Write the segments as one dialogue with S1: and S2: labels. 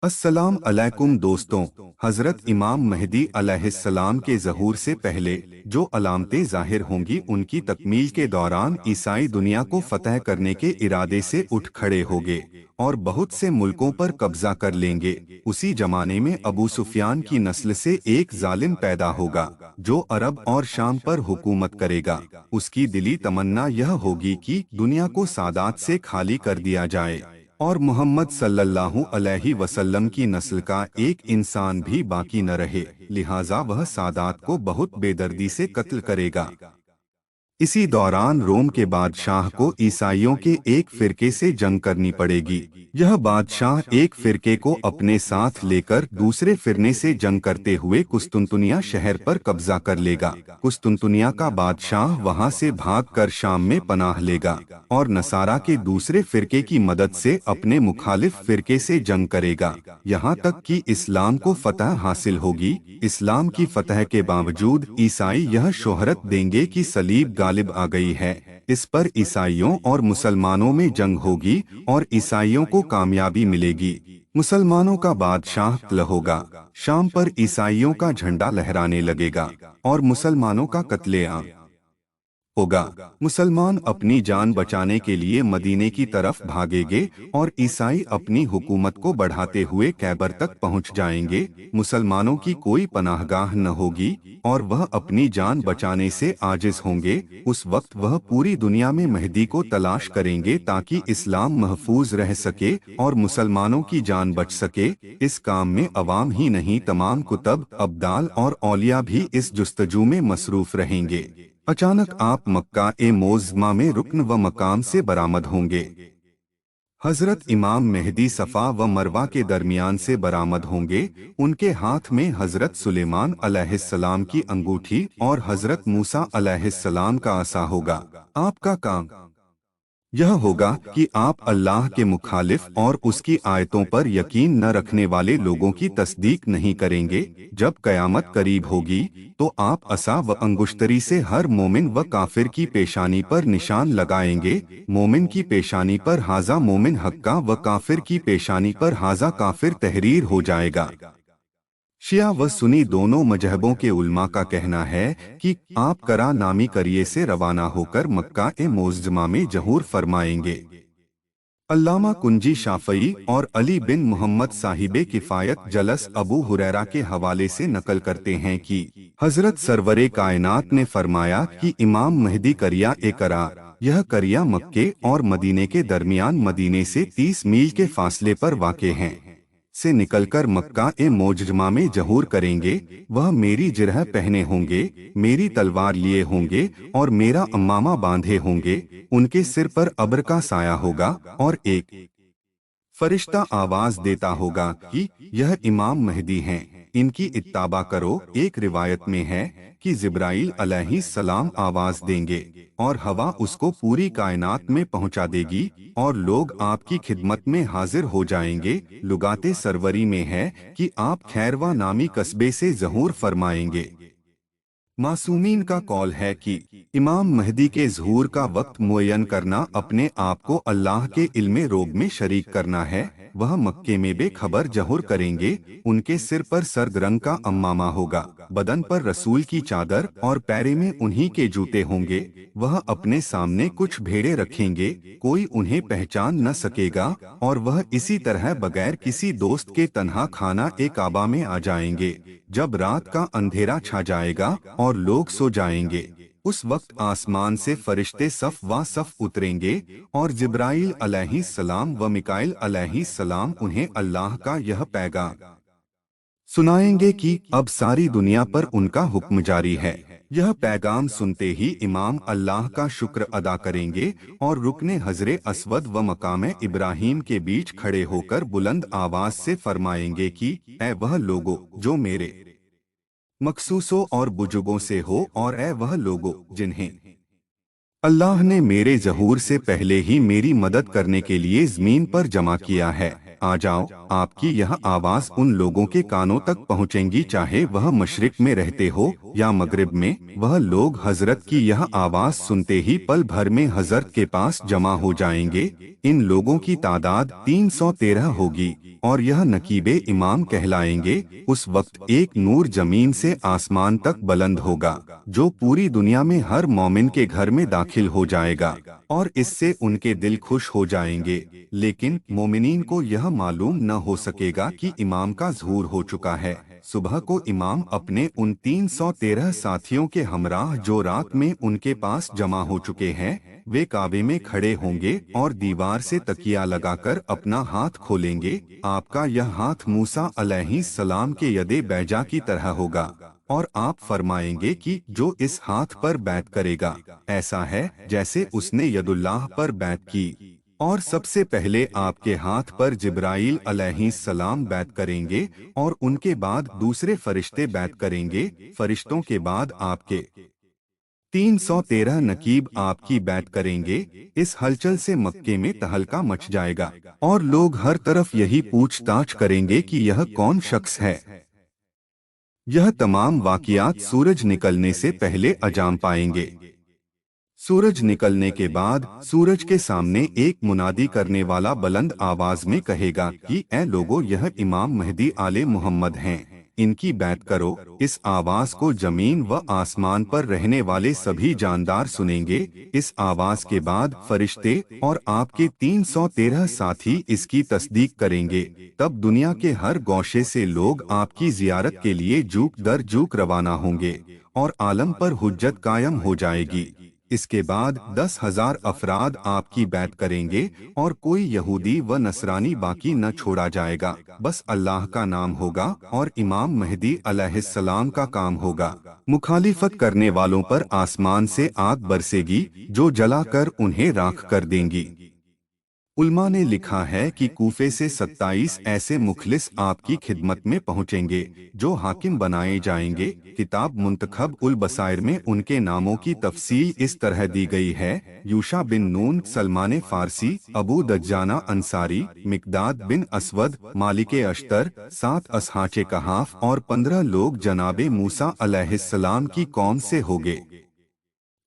S1: अस्सलाम अलैकुम दोस्तों। हजरत इमाम महदी अलैहिस्सलाम के ज़हूर से पहले जो अलामतें ज़ाहिर होंगी उनकी तकमील के दौरान ईसाई दुनिया को फतह करने के इरादे से उठ खड़े होंगे और बहुत से मुल्कों पर कब्जा कर लेंगे। उसी जमाने में अबू सुफियान की नस्ल से एक जालिम पैदा होगा जो अरब और शाम पर हुकूमत करेगा। उसकी दिली तमन्ना यह होगी कि दुनिया को सादात से खाली कर दिया जाए और मोहम्मद सल्लल्लाहु अलैहि वसल्लम की नस्ल का एक इंसान भी बाकी न रहे, लिहाजा वह सादात को बहुत बेदर्दी से कत्ल करेगा। इसी दौरान रोम के बादशाह को ईसाइयों के एक फिरके से जंग करनी पड़ेगी। यह बादशाह एक फिरके को अपने साथ लेकर दूसरे फिरने से जंग करते हुए कुस्तुनतुनिया शहर पर कब्जा कर लेगा। कुस्तुनतुनिया का बादशाह वहां से भागकर शाम में पनाह लेगा और नसारा के दूसरे फिरके की मदद से अपने मुखालिफ फिरके से जंग करेगा, यहाँ तक कि इस्लाम को फतह हासिल होगी। इस्लाम की फतह के बावजूद ईसाई यह शोहरत देंगे कि सलीब गालिब आ गई है। इस पर ईसाइयों और मुसलमानों में जंग होगी और ईसाइयों को कामयाबी मिलेगी। मुसलमानों का बादशाह तलब होगा, शाम पर ईसाइयों का झंडा लहराने लगेगा और मुसलमानों का कत्लेआम होगा। मुसलमान अपनी जान बचाने के लिए मदीने की तरफ भागेंगे और ईसाई अपनी हुकूमत को बढ़ाते हुए कैबर तक पहुंच जाएंगे। मुसलमानों की कोई पनाहगाह न होगी और वह अपनी जान बचाने से आजिज होंगे। उस वक्त वह पूरी दुनिया में मेहदी को तलाश करेंगे ताकि इस्लाम महफूज रह सके और मुसलमानों की जान बच सके। इस काम में अवाम ही नहीं, तमाम कुतब, अब्दाल और औलिया भी इस जुस्तजू में मसरूफ रहेंगे। अचानक आप मक्का ए मोज़मा में रुकन व मकाम से बरामद होंगे। हजरत इमाम मेहदी सफ़ा व मरवा के दरमियान से बरामद होंगे। उनके हाथ में हजरत सुलेमान अलैहिस्सलाम की अंगूठी और हजरत मूसा अलैहिस्सलाम का असा होगा। आपका काम यह होगा कि आप अल्लाह के मुखालिफ और उसकी आयतों पर यकीन न रखने वाले लोगों की तस्दीक नहीं करेंगे। जब कयामत करीब होगी तो आप असा व अंगुश्तरी से हर मोमिन व काफिर की पेशानी पर निशान लगाएंगे। मोमिन की पेशानी पर हाजा मोमिन हक्का व काफिर की पेशानी पर हाजा काफिर तहरीर हो जाएगा। शिया व सुन्नी दोनों मजहबों के उलमा का कहना है कि आप करा नामी करिए से रवाना होकर मक्का ए मोज़मा में ज़हूर फरमाएंगे। अल्लामा कुंजी शाफ़ई और अली बिन मोहम्मद साहिबे किफ़ायत जलस अबू हुरैरा के हवाले से नकल करते हैं कि हजरत सरवरे कायनात ने फरमाया कि इमाम महदी करिया ए करा, यह करिया मक्के और मदीने के दरमियान मदीने से 30 मील के फासले पर वाक़े हैं से निकलकर मक्का ए मोज़मा में ज़हूर करेंगे। वह मेरी जिरह पहने होंगे, मेरी तलवार लिए होंगे और मेरा अम्मामा बांधे होंगे। उनके सिर पर अब्र का साया होगा और एक फरिश्ता आवाज देता होगा कि यह इमाम महदी हैं, इनकी इत्ताबा करो। एक रिवायत में है कि जिब्राइल अलैहिस्सलाम आवाज देंगे और हवा उसको पूरी कायनात में पहुंचा देगी और लोग आपकी खिदमत में हाजिर हो जाएंगे। लुगाते सरवरी में है कि आप खैरवा नामी कस्बे से ज़हूर फरमाएंगे। मासूमीन का कौल है कि इमाम महदी के ज़हूर का वक्त मुअय्यन करना अपने आप को अल्लाह के इल्मे रोग में शरीक करना है। वह मक्के में बेखबर ज़हूर करेंगे। उनके सिर पर सर्द रंग का अम्मामा होगा, बदन पर रसूल की चादर और पैरे में उन्हीं के जूते होंगे। वह अपने सामने कुछ भेड़े रखेंगे, कोई उन्हें पहचान न सकेगा और वह इसी तरह बगैर किसी दोस्त के तन्हा खाना ए काबा में आ जाएंगे। जब रात का अंधेरा छा जाएगा और लोग सो जाएंगे, उस वक्त आसमान से फरिश्ते सफ व सफ उतरेंगे और जिब्राइल अलैहिस्सलाम व मिकाइल अलैहिस्सलाम उन्हें अल्लाह का यह पैगाम सुनाएंगे कि अब सारी दुनिया पर उनका हुक्म जारी है। यह पैगाम सुनते ही इमाम अल्लाह का शुक्र अदा करेंगे और रुकने हजरे अस्वद व मकाम इब्राहिम के बीच खड़े होकर बुलंद आवाज से फरमाएंगे कि ऐ वह लोगों जो मेरे मखसूसों और बुजुर्गों से हो और ऐ वह लोगों जिन्हें अल्लाह ने मेरे ज़हूर से पहले ही मेरी मदद करने के लिए ज़मीन पर जमा किया है, आ जाओ। आपकी यह आवाज उन लोगों के कानों तक पहुंचेंगी, चाहे वह मशरिक में रहते हो या मगरिब में। वह लोग हजरत की यह आवाज सुनते ही पल भर में हजरत के पास जमा हो जाएंगे। इन लोगों की तादाद 313 होगी और यह नकीबे इमाम कहलाएंगे। उस वक्त एक नूर जमीन से आसमान तक बुलंद होगा, जो पूरी दुनिया में हर मोमिन के घर में दाखिल हो जाएगा और इससे उनके दिल खुश हो जाएंगे। लेकिन मोमिनीन को यह मालूम न हो सकेगा कि इमाम का ज़हूर हो चुका है। सुबह को इमाम अपने उन 313 साथियों के हमराह जो रात में उनके पास जमा हो चुके हैं, वे काबे में खड़े होंगे और दीवार से तकिया लगाकर अपना हाथ खोलेंगे। आपका यह हाथ मूसा अलैहिस्सलाम के यदे बैजा की तरह होगा और आप फरमाएंगे कि जो इस हाथ पर बैत करेगा, ऐसा है जैसे उसने यदुल्लाह पर बैत की। और सबसे पहले आपके हाथ पर जिब्राईल अलैहिस्सलाम बैत करेंगे और उनके बाद दूसरे फरिश्ते बैत करेंगे। फरिश्तों के बाद आपके 313 नकीब आपकी बैत करेंगे। इस हलचल से मक्के में तहलका मच जाएगा और लोग हर तरफ यही पूछताछ करेंगे कि यह कौन शख्स है। यह तमाम वाक़ियात सूरज निकलने से पहले अंजाम पाएंगे। सूरज निकलने के बाद सूरज के सामने एक मुनादी करने वाला बुलंद आवाज में कहेगा कि ऐ लोगों, यह इमाम महदी आले मोहम्मद हैं, इनकी बैत करो। इस आवाज को जमीन व आसमान पर रहने वाले सभी जानदार सुनेंगे। इस आवाज के बाद फरिश्ते और आपके 313 साथी इसकी तस्दीक करेंगे। तब दुनिया के हर गौशे से लोग आपकी जियारत के लिए जूक दर जूक रवाना होंगे और आलम पर हुज्जत कायम हो जाएगी। इसके बाद 10,000 अफराद आपकी बैत करेंगे और कोई यहूदी व नसरानी बाकी न छोड़ा जाएगा। बस अल्लाह का नाम होगा और इमाम महदी अलैहिस्सलाम का काम होगा। मुखालिफत करने वालों पर आसमान से आग बरसेगी जो जलाकर उन्हें राख कर देंगी। उल्मा ने लिखा है कि कूफे से 27 ऐसे मुखलिस आपकी खिदमत में पहुंचेंगे जो हाकिम बनाए जाएंगे। किताब मुंतखब उल बसायर में उनके नामों की तफसील इस तरह दी गई है: यूशा बिन नून, सलमान फारसी, अबू दज्जाना अंसारी, मिकदाद बिन असवद, मालिके अश्तर, 7 असहाचे कहाफ और 15 लोग जनाबे मूसा अलैहिस्सलाम की कौम से होंगे।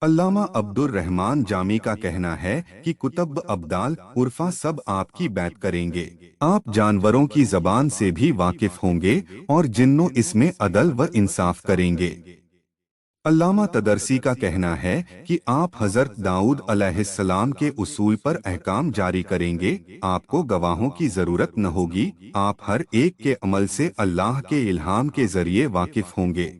S1: अल्लामा अब्दुर रहमान जामी का कहना है कि कुतब अब्दाल उर्फा सब आपकी बैत करेंगे। आप जानवरों की जबान से भी वाकिफ होंगे और जिन्नों इसमें अदल व इंसाफ करेंगे। अल्लामा तदरसी का कहना है कि आप हजरत दाऊद अलैहिस्सलाम के उसूल पर अहकाम जारी करेंगे। आपको गवाहों की जरूरत न होगी, आप हर एक के अमल से अल्लाह के इल्हाम के जरिए वाकिफ होंगे।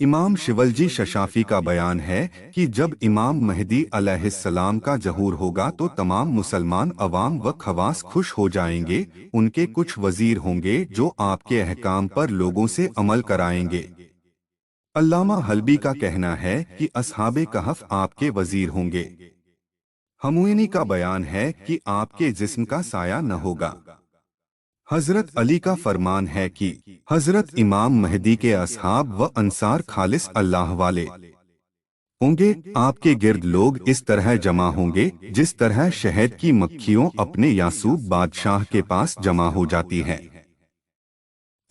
S1: इमाम शिवलजी शशाफी का बयान है कि जब इमाम महदी अलैहिस्सलाम का ज़हूर होगा तो तमाम मुसलमान अवाम व खवास खुश हो जाएंगे। उनके कुछ वजीर होंगे जो आपके अहकाम पर लोगों से अमल कराएंगे। अल्लामा हल्बी का कहना है कि अस्हाबे कहफ आपके वजीर होंगे। हमूनी का बयान है कि आपके जिस्म का साया न होगा। हजरत अली का फरमान है कि हजरत इमाम महदी के असहाब व अंसार खालिस अल्लाह वाले होंगे। आपके गिर्द लोग इस तरह जमा होंगे जिस तरह शहद की मक्खियों अपने यासूब बादशाह के पास जमा हो जाती है।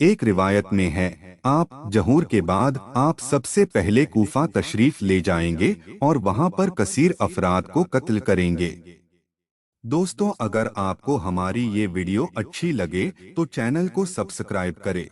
S1: एक रिवायत में है, आप जहूर के बाद आप सबसे पहले कूफा तशरीफ ले जाएंगे और वहां पर कसीर अफराद को कत्ल करेंगे। दोस्तों, अगर आपको हमारी ये वीडियो अच्छी लगे तो चैनल को सब्सक्राइब करें।